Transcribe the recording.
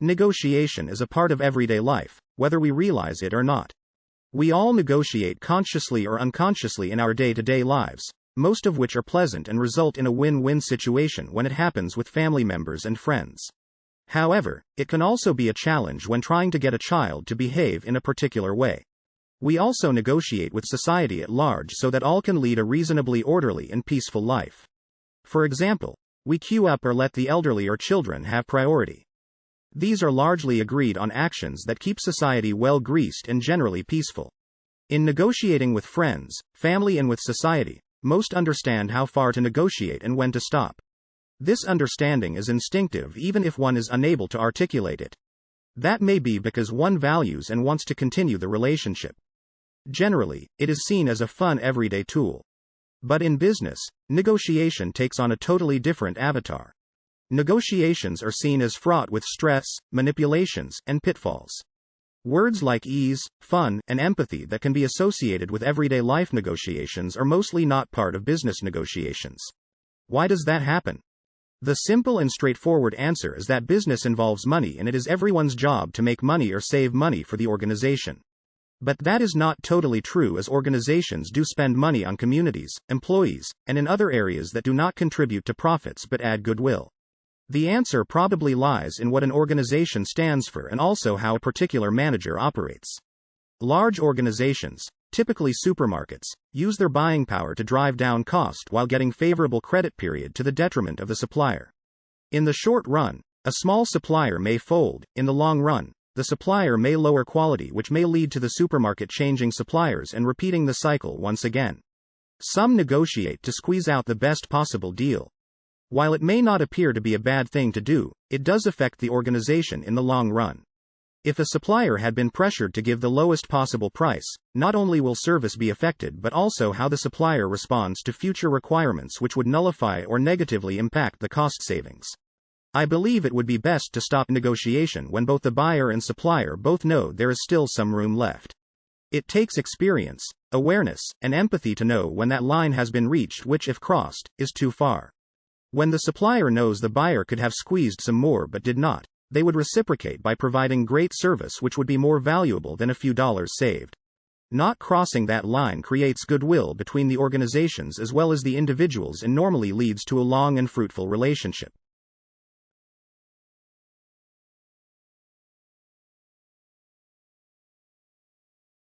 Negotiation is a part of everyday life, whether we realize it or not. We all negotiate consciously or unconsciously in our day-to-day lives, most of which are pleasant and result in a win-win situation when it happens with family members and friends. However, it can also be a challenge when trying to get a child to behave in a particular way. We also negotiate with society at large so that all can lead a reasonably orderly and peaceful life. For example, we queue up or let the elderly or children have priority. These are largely agreed on actions that keep society well-greased and generally peaceful. In negotiating with friends, family and with society, most understand how far to negotiate and when to stop. This understanding is instinctive even if one is unable to articulate it. That may be because one values and wants to continue the relationship. Generally, it is seen as a fun everyday tool. But in business, negotiation takes on a totally different avatar. Negotiations are seen as fraught with stress, manipulations, and pitfalls. Words like ease, fun, and empathy that can be associated with everyday life negotiations are mostly not part of business negotiations. Why does that happen? The simple and straightforward answer is that business involves money and it is everyone's job to make money or save money for the organization. But that is not totally true, as organizations do spend money on communities, employees, and in other areas that do not contribute to profits but add goodwill. The answer probably lies in what an organization stands for and also how a particular manager operates. Large organizations, typically supermarkets, use their buying power to drive down cost while getting favorable credit period to the detriment of the supplier. In the short run, a small supplier may fold. In the long run, the supplier may lower quality, which may lead to the supermarket changing suppliers and repeating the cycle once again. Some negotiate to squeeze out the best possible deal. While it may not appear to be a bad thing to do, it does affect the organization in the long run. If a supplier had been pressured to give the lowest possible price, not only will service be affected but also how the supplier responds to future requirements, which would nullify or negatively impact the cost savings. I believe it would be best to stop negotiation when both the buyer and supplier both know there is still some room left. It takes experience, awareness, and empathy to know when that line has been reached, which, if crossed, is too far. When the supplier knows the buyer could have squeezed some more but did not, they would reciprocate by providing great service which would be more valuable than a few dollars saved. Not crossing that line creates goodwill between the organizations as well as the individuals and normally leads to a long and fruitful relationship.